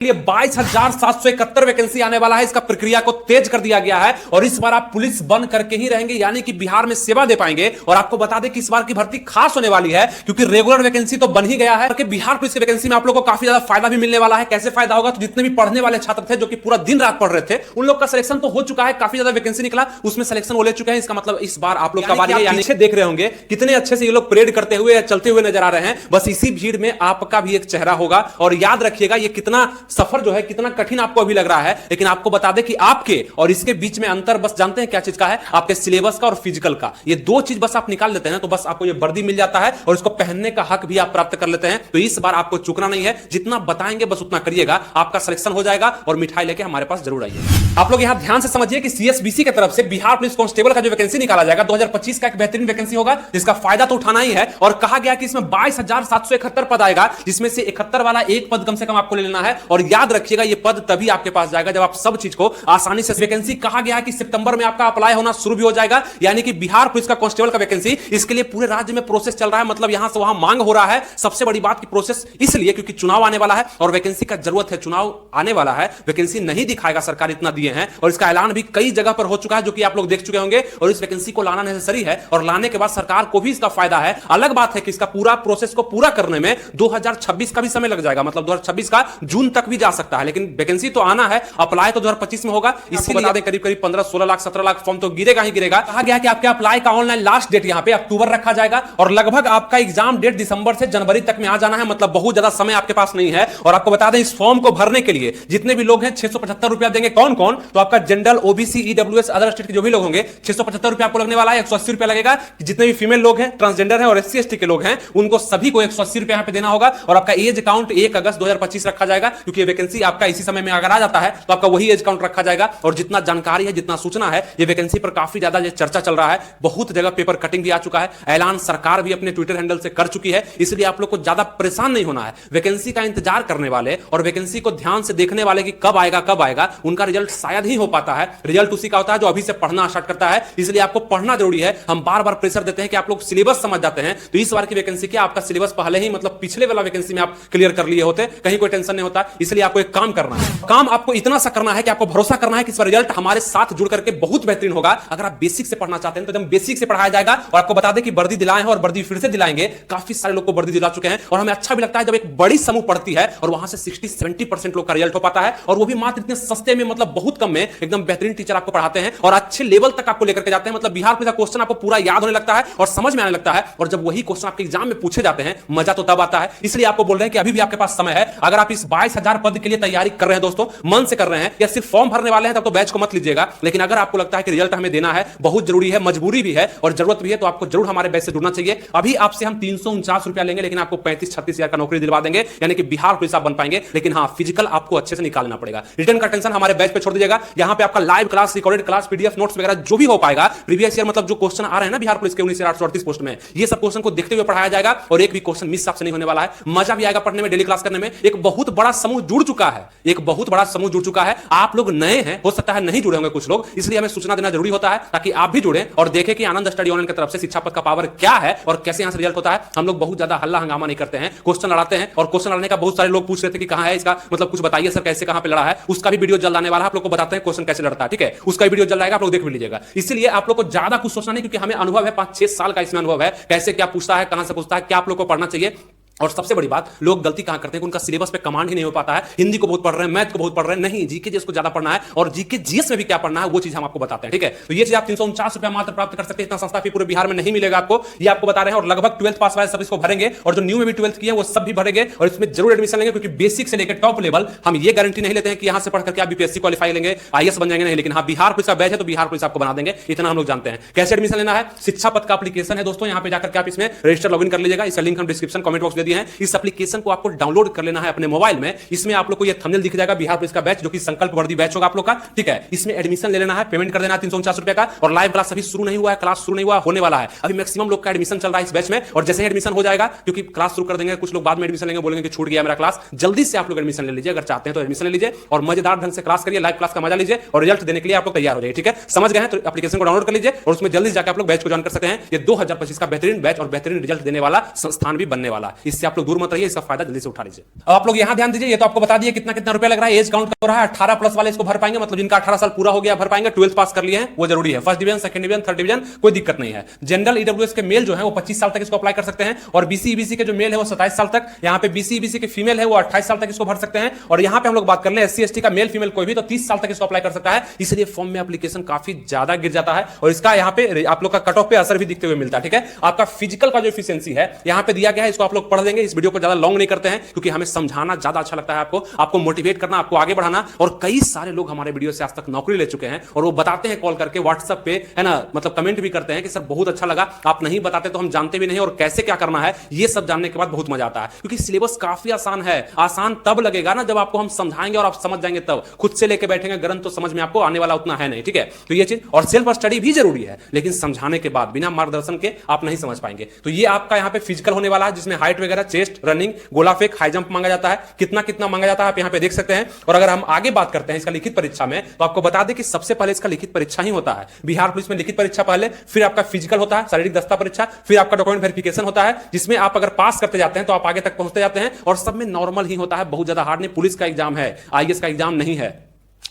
लिए 22,771 वैकेंसी आने वाला है। इसका प्रक्रिया को तेज कर दिया गया है और इस बार आप पुलिस बन करके ही रहेंगे, यानी कि बिहार में सेवा दे पाएंगे। और आपको बता दें कि इस बार की भर्ती खास होने वाली है क्योंकि रेगुलर वैकेंसी तो बन ही गया है कि बिहार पुलिस की वैकेंसी में आप लोगों को काफी ज्यादा फायदा भी मिलने वाला है। कैसे फायदा होगा? तो जितने भी पढ़ने वाले छात्र थे जो कि पूरा दिन रात पढ़ रहे थे उन लोग का सिलेक्शन तो हो चुका है। काफी ज्यादा वैकेंसी निकला, उसमें सिलेक्शन वो ले चुके हैं। इसका मतलब इस बार आप लोग का बारी है। यानी देख रहे होंगे कितने अच्छे से ये लोग परेड करते हुए या चलते हुए नजर आ रहे हैं। बस इसी भीड़ में आपका भी एक चेहरा होगा और याद रखिएगा ये कितना सफर जो है कितना कठिन आपको अभी लग रहा है, लेकिन आपको बता दें कि आपके और इसके बीच में अंतर बस जानते हैं क्या चीज का है? आपके सिलेबस का और फिजिकल का। ये दो चीज बस आप निकाल लेते हैं तो बस आपको ये वर्दी मिल जाता है और इसको पहनने का हक भी आप प्राप्त कर लेते हैं। तो इस बार आपको चूकना नहीं है, जितना बताएंगे बस उतना करिएगा, आपका सिलेक्शन हो जाएगा और मिठाई लेके हमारे पास जरूर आइए। आप लोग यहां ध्यान से समझिए कि सीएसबीसी की तरफ से बिहार पुलिस कांस्टेबल का जो वैकेंसी निकाला जाएगा 2025 का एक बेहतरीन वैकेंसी होगा जिसका फायदा तो उठाना ही है। और कहा गया कि इसमें 22,771 पद आएगा, जिसमें से 71 वाला एक पद कम से कम आपको ले लेना है। और याद रखिएगा ये पद तभी आपके पास जाएगा जब आप सब चीज को आसानी से वैकेंसी कहा गया है कि सितंबर में आपका अप्लाई होना शुरू भी हो जाएगा, यानी कि बिहार पुलिस का कांस्टेबल का वैकेंसी इसके लिए पूरे राज्य में प्रोसेस चल रहा है। मतलब यहां से वहां मांग हो रहा है। सबसे बड़ी बात की प्रोसेस इसलिए क्योंकि चुनाव आने वाला है और वैकेंसी का जरूरत है। चुनाव आने वाला है, वैकेंसी नहीं दिखाएगा सरकार, इतना दिए हैं और इसका ऐलान भी कई जगह पर हो चुका है जो कि आप लोग देख चुके होंगे। और इस वैकेंसी को लाना नेसेसरी है और लाने के बाद सरकार को भी इसका फायदा है। अलग बात है कि इसका पूरा प्रोसेस को पूरा करने में 2026 का भी समय लग जाएगा, मतलब 2026 का जून तक भी जा सकता है, लेकिन वैकेंसी तो आना है, अप्लाई तो 2025 में होगा। इसीलिए बता दें करीब 15-16 लाख 17 लाख फॉर्म तो गिरेगा ही गिरेगा। कहा गया कि आपके अप्लाई का ऑनलाइन लास्ट डेट यहां पे अक्टूबर रखा जाएगा और लगभग आपका एग्जाम डेट दिसंबर से जनवरी तक में आ जाना है। मतलब बहुत ज्यादा समय आपके पास नहीं है। और आपको बता दें इस फॉर्म को भरने के लिए जितने भी लोग हैं 675 रुपया देंगे। कौन कौन? तो आपका general, OBC, EWS, other state के जो भी लोग होंगे 675 रुपया आपको लगने वाला है। 180 रुपया लगेगा जितने भी फीमेल लोग हैं, ट्रांसजेंडर हैं और एससी एसटी के लोग हैं उनको सभी को 180 रुपया यहां पे देना होगा। और आपका एज काउंट 1 अगस्त 2025 रखा जाएगा क्योंकि वैकेंसी आपका इसी समय में अगर आ जाता है तो आपका वही एज काउंट रखा जाएगा। और जितना जानकारी है, जितना सूचना है, ये वैकेंसी पर काफी ज्यादा चर्चा चल रहा है। बहुत जगह पेपर कटिंग भी आ चुका है, ऐलान सरकार भी अपने ट्विटर हैंडल से कर चुकी है। इसलिए आप लोग को ज्यादा परेशान नहीं होना है। वैकेंसी का इंतजार करने वाले और वैकेंसी को ध्यान से देखने वाले कि कब आएगा उनका रिजल्ट शायद ही हो पाता है। रिजल्ट उसी का होता है जो अभी से पढ़ना स्टार्ट करता है। इसलिए आपको पढ़ना जरूरी है। हम बार बार प्रेशर देते हैं कि आप लोग सिलेबस समझ जाते हैं, तो इस बार की वैकेंसी क्या आपका सिलेबस पहले ही मतलब पिछले वाला वैकेंसी में आप क्लियर कर लिए होते, कहीं कोई टेंशन नहीं होता। इसलिए आपको एक काम करना है, काम आपको इतना सा करना है कि आपको भरोसा करना है कि इसका रिजल्ट हमारे साथ जुड़ करके बहुत बेहतरीन होगा। अगर आप बेसिक से पढ़ना चाहते हैं तो एकदम बेसिक से पढ़ाया जाएगा। और आपको बता दें कि वर्दी दिलाए हैं और वर्दी फिर से दिलाएंगे। काफी सारे लोग को वर्दी दिला चुके हैं और हमें अच्छा भी लगता है जब एक बड़ी समूह पढ़ती है और वहां से 60-70% लोग का रिजल्ट हो पाता है और वो भी मात्र इतने सस्ते में, मतलब बहुत कम में एकदम बेहतरीन टीचर आपको पढ़ाते हैं और अच्छे लेवल तक आपको लेकर के जाते हैं। मतलब बिहार पुलिस का क्वेश्चन आपको पूरा याद होने लगता है और समझ में आने लगता है। और जब वही क्वेश्चन आपके एग्जाम में पूछे जाते हैं मजा तो तब आता है। इसलिए आपको बोल रहे हैं कि अभी भी आपके पास समय है। अगर आप इस 22,000 पद के लिए तैयारी कर रहे हैं दोस्तों, मन से कर रहे हैं या सिर्फ फॉर्म भरने वाले हैं, तब तो बैच को मत लीजिएगा। लेकिन अगर आपको लगता है कि रिजल्ट हमें देना है, बहुत जरूरी है, मजबूरी भी है और जरूरत भी है, तो आपको जरूर हमारे बैच से जुड़ना चाहिए। अभी आपसे हम 349 रुपया लेंगे लेकिन आपको 35-36 हजार का नौकरी दिलवा देंगे, यानी कि बिहार पुलिस आप बन पाएंगे। लेकिन हाँ, फिजिकल आपको अच्छे से निकालना पड़ेगा। रिटर्न का टेंशन हमारे बैच पे छोड़ दीजिएगा। यहां पे आपका live class, recorded class, PDF notes वगैरह जो भी हो पाएगा, प्रीवियस ईयर मतलब जो क्वेश्चन आ रहे हैं ना बिहार पुलिस के 19,838 पोस्ट में, ये सब क्वेश्चन को देखते हुए पढ़ाया जाएगा और एक भी क्वेश्चन मिस आपसे नहीं होने वाला है। मजा भी आएगा पढ़ने में, डेली क्लास करने में। एक बहुत बड़ा समूह जुड़ चुका है, एक बहुत बड़ा समूह जुड़ चुका है। आप लोग नए हैं, हो सकता है नहीं जुड़े होंगे कुछ लोग, इसलिए हमें सूचना देना जरूरी होता है ताकि आप भी जुड़े और देखें कि आनंद स्टडी ऑनलाइन की तरफ से शिक्षा पद का पावर क्या है और कैसे यहां से रिजल्ट होता है। हम लोग बहुत ज्यादा हल्ला हंगामा नहीं करते हैं, क्वेश्चन लड़ाते हैं। और क्वेश्चन लड़ने का बहुत सारे लोग पूछ रहे थे कि कहां है इसका, मतलब कुछ बताइए सर कैसे कहां पे लड़ा है। उसका भी वीडियो जल्द आने वाला है, आप लोग को बताते हैं क्वेश्चन कैसे लड़ता है, ठीक है। उसका वीडियो जल्द आएगा, आप लोग देख भी लीजिएगा। इसलिए आप लोग को ज्यादा कुछ सोचना नहीं, क्योंकि हमें अनुभव है, 5-6 साल का इसमें अनुभव है, कैसे क्या पूछता है, कहां से पूछता है, क्या आप लोग को पढ़ना चाहिए। और सबसे बड़ी बात, लोग गलती कहां करते हैं कि उनका सिलेबस पे कमांड ही नहीं हो पाता है। हिंदी को बहुत पढ़ रहे हैं, मैथ को बहुत पढ़ रहे हैं, नहीं, जीके जीएस को ज्यादा पढ़ना है और जीके जीएस में भी क्या पढ़ना है वो चीज हम आपको बताते हैं, ठीक है। तो ये चीज आप 349 रुपया मात्र प्राप्त कर सकते हैं। इतना सस्ता फी पूरे बिहार में नहीं मिलेगा आपको, ये आपको बता रहे हैं। और लगभग 12th पास वाले सब इसको भरेंगे और जो न्यू में भी 12th किए वो सब भी भरेंगे और इसमें जरूर एडमिशन लेंगे, क्योंकि बेसिक से लेकर टॉप लेवल हम ये गारंटी नहीं लेते हैं कि यहां से पढ़ करके आप बीपीएससी क्वालिफाई लेंगे, आईएएस बन जाएंगे, नहीं। लेकिन हाँ, बिहार पुलिस का बैच है तो बिहार पुलिस आपको बना देंगे, इतना हम लोग जानते हैं। कैसे एडमिशन लेना है? शिक्षा पद का एप्लीकेशन है दोस्तों, यहां पे जाकर के आप इसमें रजिस्टर लॉगिन कर लीजिएगा। इसका लिंक हम डिस्क्रिप्शन कमेंट बॉक्स दे दिए हैं। इस एप्लीकेशन को आपको डाउनलोड कर लेना है अपने मोबाइल में। इसमें आप लोग को ये थंबनेल दिख जाएगा, बिहार पुलिस का बैच, जो कि संकल्प वर्दी बैच होगा आप लोग का, ठीक है। इसमें एडमिशन ले लेना है, पेमेंट कर देना है 349 रुपए का। और लाइव क्लास अभी शुरू नहीं हुआ है, क्लास शुरू नहीं हुआ, होने वाला है। अभी मैक्सिमम लोग का एडमिशन चल रहा है इस बैच में और जैसे ही एडमिशन हो जाएगा, क्योंकि क्लास शुरू कर देंगे, कुछ लोग बाद में एडमिशन लेंगे, बोलेंगे कि छूट गया मेरा क्लास, जल्दी से आप लोग एडमिशन ले लीजिए। अगर चाहते हैं तो एडमिशन ले लीजिए और मजेदार ढंग से क्लास करिए, लाइव क्लास का मजा लीजिए और रिजल्ट देने के लिए आप लोग तैयार हो जाइए, ठीक है। समझ गए हैं? तो एप्लीकेशन को डाउनलोड कर लीजिए और उसमें जल्दी जाकर आप लोग बैच को ज्वाइन कर सकते हैं। ये 2025 का बेहतरीन बैच और बेहतरीन रिजल्ट देने वाला संस्थान भी बनने वाला है। इससे इससे आप लोग दूर मत रहिए, इसका फायदा जल्दी से उठा लीजिए। अब आप लोग यहां ध्यान दीजिए, ये तो आपको बता दिए कितना कितना रुपया लग रहा है, एज काउंट हो रहा है, 18 प्लस वाले इसको भर पाएंगे, मतलब जिनका 18 साल पूरा हो गया भर पाएंगे, 12th पास कर लिए हैं वो जरूरी है, first division, second division, third division, कोई दिक्कत नहीं है। जनरल ईडब्ल्यूएस के मेल जो है वो 25 साल तक इसको अप्लाई कर सकते हैं, और बीसी ईबीसी के जो मेल है वो 27 साल तक, यहाँ पे बीसी ईबीसी के फीमेल है वो 28 साल तक इसको भर सकते हैं, और यहाँ पे हम लोग बात कर ले एससी एसटी का मेल फीमेल कोई भी तो 30 साल तक इसको अप्लाई कर सकता है। इसलिए फॉर्म में एप्लीकेशन काफी ज्यादा गिर जाता है, और इसका यहाँ पे आप लोग का कट ऑफ पे असर भी दिखते हुए मिलता है। ठीक है, आपका फिजिकल का जो एफिशिएंसी है यहाँ पे दिया गया है, इसको आप लोग पढ़ लेंगे। इस वीडियो को ज्यादा लॉन्ग नहीं करते हैं क्योंकि हमें समझाना ज्यादा अच्छा लगता है, आपको मोटिवेट करना, आपको आगे बढ़ाना। और कई सारे लोग हमारे वीडियो से आज तक नौकरी ले चुके हैं, और वो बताते हैं कॉल करके, व्हाट्सएप पे, है ना, मतलब कमेंट भी करते हैं कि सर बहुत अच्छा लगा, आप नहीं बताते तो हम जानते भी नहीं, और कैसे क्या करना है ये सब जानने के बाद बहुत मजा आता है, क्योंकि सिलेबस काफी आसान है। आसान तब लगेगा ना जब आपको हम समझाएंगे और आप समझ जाएंगे, तब खुद से लेके बैठेंगे ग्रंथ तो समझ में आपको आने वाला उतना है नहीं। ठीक है, तो ये चीज, और सेल्फ स्टडी भी जरूरी है, लेकिन समझाने के बाद बिना मार्गदर्शन के आप नहीं समझ पाएंगे। तो ये आपका यहाँ पे फिजिकल होने वाला है, जिसमें हाइट वगैरह, चेस्ट, रनिंग, गोला फेंक, हाई जंप मांगा जाता है, कितना कितना मांगा जाता है आप यहाँ पे देख सकते हैं। और अगर हम आगे बात करते हैं इसका लिखित परीक्षा में, तो आपको बता दें कि सबसे पहले इसका लिखित परीक्षा ही होता है। बिहार पुलिस में लिखित परीक्षा पहले, फिर आपका फिजिकल होता है, शारीरिक दस्ता परीक्षा, फिर आपका डॉक्यूमेंट वेरिफिकेशन होता है, जिसमें आप अगर पास करते जाते हैं तो आप आगे तक पहुंचते जाते हैं, और सब में नॉर्मल ही होता है, बहुत ज्यादा हार्ड नहीं। पुलिस का एग्जाम है, आईएएस का एग्जाम नहीं है,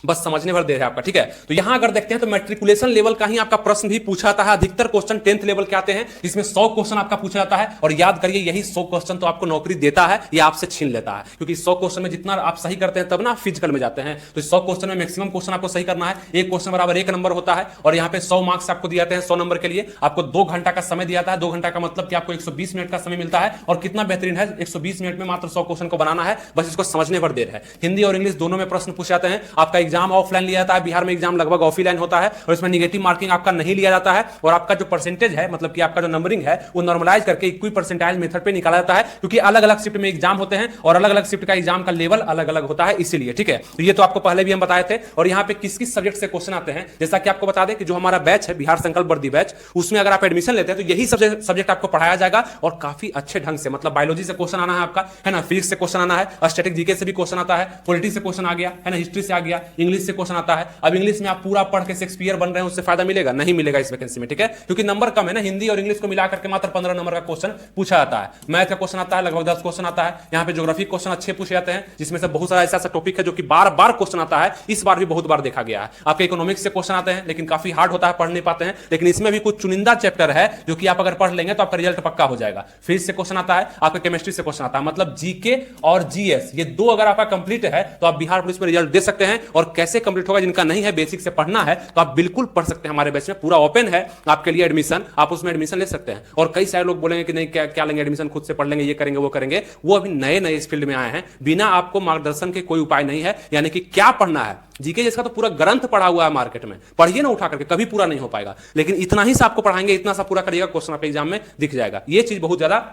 बस समझने भर देर है आपका। ठीक है, तो यहां अगर देखते हैं तो मैट्रिकुलेशन लेवल का ही आपका प्रश्न भी पूछा जाता है। अधिकतर क्वेश्चन 10th लेवल के आते हैं, इसमें 100 क्वेश्चन आपका पूछा जाता है, और याद करिए यही 100 क्वेश्चन तो आपको नौकरी देता है या आपसे छीन लेता है, क्योंकि 100 क्वेश्चन में जितना आप सही करते हैं तब ना फिजिकल में जाते हैं। तो 100 क्वेश्चन में मैक्सिमम क्वेश्चन आपको सही करना है, एक क्वेश्चन बराबर 1 नंबर होता है, और यहाँ पे 100 मार्क्स आपको दिए जाते हैं। 100 नंबर के लिए आपको 2 घंटा का समय दिया जाता है। 2 घंटा का मतलब कि आपको 120 मिनट का समय मिलता है, और कितना बेहतरीन है, 120 मिनट में मात्र 100 क्वेश्चन को बनाना है, बस इसको समझने भर देर है। हिंदी और इंग्लिश दोनों में प्रश्न पूछे जाते हैं। आपका एग्जाम ऑफलाइन लिया जाता है, बिहार में एग्जाम लगभग ऑफलाइन होता है, और इसमें नेगेटिव मार्किंग आपका नहीं लिया जाता है, और आपका जो परसेंटेज है, मतलब कि आपका जो नंबरिंग है, वो नॉर्मलाइज करके इक्वी परसेंटाइल मेथड पे निकाला जाता है, क्योंकि अलग अलग शिफ्ट में एग्जाम होते हैं, और अलग अलग शिफ्ट का एग्जाम का लेवल अलग अलग होता है, इसीलिए। ठीक है, तो ये तो आपको पहले भी हम बताए थे। और यहाँ पे किस किस सब्जेक्ट से क्वेश्चन आते हैं, जैसा कि आपको बता दें कि जो हमारा बैच है बिहार संकल्प वर्दी बैच, उसमें अगर आप एडमिशन लेते हैं तो यही सब्जेक्ट आपको पढ़ाया जाएगा, और काफी अच्छे ढंग से। मतलब बायोलॉजी से क्वेश्चन आना है आपका, है ना, फिजिक्स से क्वेश्चन आना है, स्टैटिक जीके से भी क्वेश्चन आता है, पॉलिटिक्स से क्वेश्चन आ गया, है ना, हिस्ट्री से आ गया, इंग्लिश से क्वेश्चन आता है। अब इंग्लिश में आप पूरा पढ़ के शेक्सपियर बन रहे हैं, उससे फायदा मिलेगा नहीं मिलेगा इस वैकेंसी में। ठीक है, क्योंकि नंबर कम है ना, हिंदी और इंग्लिश को मिलाकर के मात्र 15 नंबर का क्वेश्चन पूछा जाता है। मैथ का क्वेश्चन आता है, लगभग 10 क्वेश्चन आता है। यहाँ पे ज्योग्राफी क्वेश्चन अच्छे पूछे जाते हैं, जिसमें से बहुत सारा ऐसा टॉपिक है जो कि बार बार क्वेश्चन आता है, इस बार भी बहुत बार देखा गया है। आपके इकोनॉमिक्स से क्वेश्चन आते हैं, लेकिन काफी हार्ड होता है, पढ़ नहीं पाते हैं, लेकिन इसमें भी कुछ चुनिंदा चैप्टर है जो कि आप अगर पढ़ लेंगे तो आपका रिजल्ट पक्का हो जाएगा। फिजिक्स से क्वेश्चन आता है, आपका केमिस्ट्री से क्वेश्चन आता है, मतलब जीके और जीएस ये 2 अगर आपका कंप्लीट है तो आप बिहार पुलिस में रिजल्ट दे सकते हैं। और कैसे कंप्लीट होगा, जिनका नहीं है, बेसिक से पढ़ना है, तो आप बिल्कुल पढ़ सकते हैं। हमारे बैच में पूरा ओपन है आपके लिए एडमिशन, आप उसमें एडमिशन ले सकते हैं। और कई सारे लोग बोलेंगे कि नहीं क्या लेंगे एडमिशन, खुद से पढ़ लेंगे, ये करेंगे वो करेंगे, वो अभी नए नए इस फील्ड में आए हैं, बिना आपको मार्गदर्शन के कोई उपाय नहीं है। यानी कि क्या पढ़ना है, जीके जिसका तो पूरा ग्रंथ पढ़ा हुआ है मार्केट में, पढ़िए ना उठा करके, कभी पूरा नहीं हो पाएगा, लेकिन इतना ही सा आपको पढ़ाएंगे, इतना सा पूरा करिएगा, क्वेश्चन आपके एग्जाम में दिख जाएगा। ये चीज बहुत ज्यादा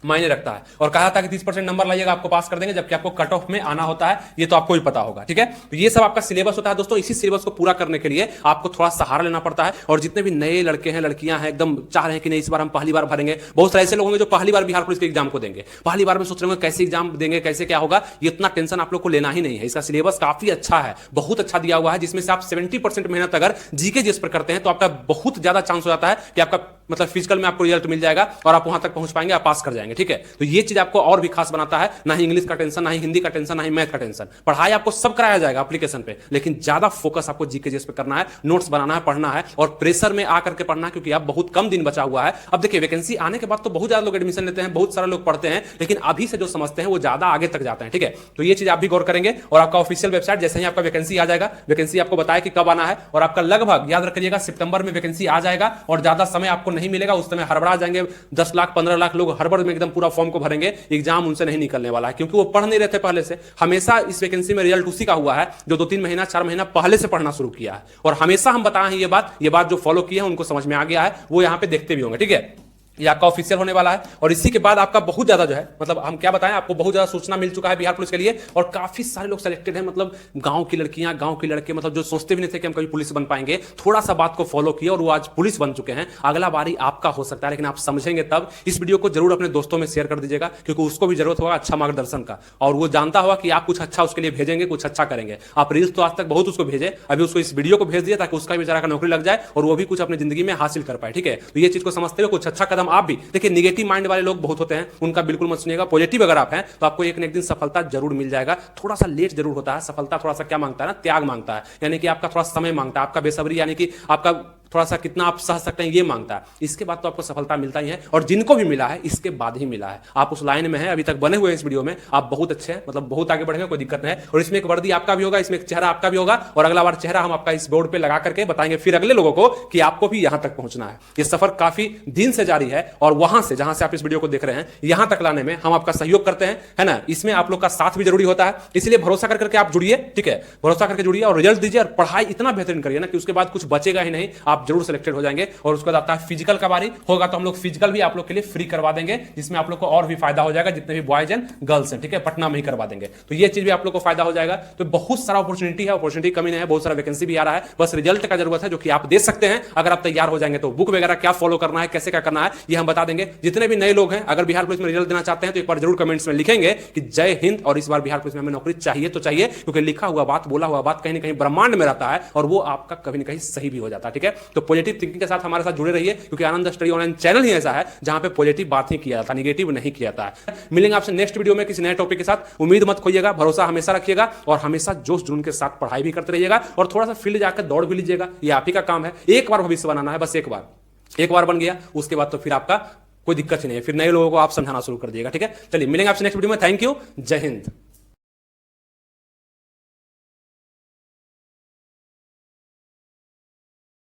मायने रखता है। और कहा था कि 30% नंबर लाइएगा आपको पास कर देंगे, जबकि आपको कट ऑफ में आना होता है, ये तो आपको भी पता होगा। ठीक है, तो ये सब आपका सिलेबस होता है दोस्तों। इसी सिलेबस को पूरा करने के लिए आपको थोड़ा सहारा लेना पड़ता है। और जितने भी नए लड़के हैं, लड़कियां हैं, एकदम चाह रहे हैं कि नहीं इस बार हम पहली बार भरेंगे। बहुत सारे ऐसे लोग होंगे जो पहली बार बिहार पुलिस के एग्जाम को देंगे, पहली बार में सोच रहे होंगे कैसे एग्जाम देंगे, कैसे क्या होगा। ये इतना टेंशन आप लोग को लेना ही नहीं है। इसका सिलेबस काफी अच्छा है, बहुत अच्छा दिया हुआ है, जिसमें से आप 70% मेहनत अगर जीके जिस पर करते हैं तो आपका बहुत ज्यादा चांस हो जाता है कि आपका मतलब फिजिकल में आपको रिजल्ट मिल जाएगा और आप वहां तक पहुंच पाएंगे, आप पास कर जाएंगे। ठीक है, तो ये चीज आपको और भी खास बनाता है। ना ही इंग्लिश का टेंशन, ना ही हिंदी का टेंशन, ना ही मैथ का टेंशन। पढ़ाई आपको सब कराया जाएगा एप्लीकेशन पे, लेकिन ज्यादा फोकस आपको जीके जीएस पे करना है, नोट्स बनाना है, पढ़ना है, और प्रेशर में आकर के पढ़ना है, क्योंकि अब बहुत कम दिन बचा हुआ है। अब देखिए वैकेंसी आने के बाद तो बहुत ज्यादा लोग एडमिशन लेते हैं, बहुत सारे लोग पढ़ते हैं, लेकिन अभी से जो समझते हैं वो ज्यादा आगे तक जाते हैं। ठीक है, तो ये चीज आप भी गौर करेंगे। और आपका ऑफिशियल वेबसाइट जैसे ही आपका वैकेंसी आ जाएगा, वैकेंसी आपको बताया कि कब आना है, और आपका लगभग याद रखिएगा सितंबर में वैकेंसी आ जाएगा, और ज्यादा समय आपको नहीं मिलेगा। उस समय हड़बड़ा जाएंगे, 10 लाख 15 लाख लोग हड़बड़ में एकदम पूरा फॉर्म को भरेंगे, एग्जाम उनसे नहीं निकलने वाला है, क्योंकि वो पढ़ नहीं रहते पहले से। हमेशा इस वैकेंसी में रिजल्ट उसी का हुआ है जो 2-3 महीना 4 महीना पहले से पढ़ना शुरू किया है। और हमेशा हम बताए हैं ये बात जो फॉलो की है उनको समझ में आ गया है, वो यहां पे देखते भी होंगे। ठीक है, ये आपका ऑफिशियल होने वाला है। और इसी के बाद आपका बहुत ज्यादा जो है, मतलब हम क्या बताएं, आपको बहुत ज्यादा सूचना मिल चुका है बिहार पुलिस के लिए, और काफी सारे लोग सिलेक्टेड हैं। मतलब गांव की लड़कियां, गांव के लड़के, मतलब जो सोचते भी नहीं थे कि हम कभी पुलिस बन पाएंगे, थोड़ा सा बात को फॉलो किया और वो आज पुलिस बन चुके हैं। अगला बारी आपका हो सकता है, लेकिन आप समझेंगे तब। इस वीडियो को जरूर अपने दोस्तों में शेयर कर दीजिएगा, क्योंकि उसको भी जरूरत होगा अच्छा मार्गदर्शन का, और वो जानता होगा कि आप कुछ अच्छा उसके लिए भेजेंगे, कुछ अच्छा करेंगे। आप रील्स तो आज तक बहुत उसको भेजे, अभी उसको इस वीडियो को भेज दिया ताकि उसका बेचारा का नौकरी लग जाए और वो भी कुछ अपनी जिंदगी में हासिल कर पाए। ठीक है, तो ये चीज को समझते हुए कुछ अच्छा कदम कदम आप भी देखिए। निगेटिव माइंड वाले लोग बहुत होते हैं, उनका बिल्कुल मत सुनिएगा। पॉजिटिव अगर आप हैं तो आपको एक न एक दिन सफलता जरूर मिल जाएगा। थोड़ा सा लेट जरूर होता है, सफलता थोड़ा सा क्या मांगता है ना, त्याग मांगता है, यानी कि आपका थोड़ा समय मांगता है, आपका बेसब्री, यानी कि आपका थोड़ा सा कितना आप सह सकते हैं ये मांगता है। इसके बाद तो आपको सफलता मिलता ही है, और जिनको भी मिला है इसके बाद ही मिला है। आप उस लाइन में हैं, अभी तक बने हुए हैं इस वीडियो में, आप बहुत अच्छे हैं, मतलब बहुत आगे बढ़ेंगे, कोई दिक्कत नहीं है। और इसमें एक वर्दी आपका भी होगा, इसमें एक चेहरा आपका भी होगा, और अगला बार चेहरा हम आपका इस बोर्ड पे लगा करके बताएंगे फिर अगले लोगों को कि आपको भी यहां तक पहुंचना है। ये सफर काफी दिन से जारी है, और वहां से जहां से आप इस वीडियो को देख रहे हैं यहां तक लाने में हम आपका सहयोग करते हैं, है ना। इसमें आप लोग का साथ भी जरूरी होता है, इसलिए भरोसा करके आप जुड़िए, ठीक है। भरोसा करके जुड़िए और रिजल्ट दीजिए, और पढ़ाई इतना बेहतरीन करिए ना कि उसके बाद कुछ बचेगा ही नहीं, आप जरूर सिलेक्टेड हो जाएंगे। और उसके बाद आता है फिजिकल का बारी होगा, तो हम लोग फिजिकल भी आप लोग के लिए फ्री करवा देंगे, जिसमें आप लोग को और भी फायदा हो जाएगा, जितने भी बॉयज एंड गर्ल्स हैं, ठीक है, पटना में ही करवा देंगे। तो ये चीज भी आप लोग को फायदा हो जाएगा। तो बहुत सारा अपॉर्चुनिटी है, अपॉर्चुनिटी कमी नहीं है, बहुत सारा वैकेंसी भी आ रहा है, बस रिजल्ट का जरूरत है जो कि आप दे सकते हैं अगर आप तैयार हो जाएंगे। तो बुक वगैरह क्या फॉलो करना है, कैसे क्या करना है, ये हम बता देंगे। जितने भी नए लोग हैं अगर बिहार पुलिस में रिजल्ट देना चाहते हैं तो एक बार जरूर कमेंट्स में लिखेंगे कि जय हिंद, और इस बार बिहार पुलिस में हमें नौकरी चाहिए तो चाहिए, क्योंकि लिखा हुआ बात, बोला हुआ बात कहीं ना कहीं ब्रह्मांड में रहता है, और वो आपका कभी ना कहीं सही भी हो जाता है, ठीक है। तो पॉजिटिव थिंकिंग के साथ हमारे साथ जुड़े रहिए, क्योंकि आनंद स्टडी ऑनलाइन चैनल ही ऐसा है जहां पे पॉजिटिव बात ही किया जाता है, नेगेटिव नहीं किया जाता है। मिलेंगे आपसे नेक्स्ट वीडियो में किसी नए टॉपिक के साथ। उम्मीद मत खोइएगा, भरोसा हमेशा रखिएगा, और हमेशा जोश जुनून के साथ पढ़ाई भी करते रहिएगा, और थोड़ा सा फील्ड जाकर दौड़ भी लीजिएगा। ये आप ही का काम है, एक बार भविष्य बनाना है, बस एक बार बन गया, उसके बाद तो फिर आपका कोई दिक्कत ही नहीं है, फिर नए लोगों को आप समझाना शुरू कर दिएगा, ठीक है। चलिए मिलेंगे आपसे नेक्स्ट वीडियो में। थैंक यू, जय हिंद।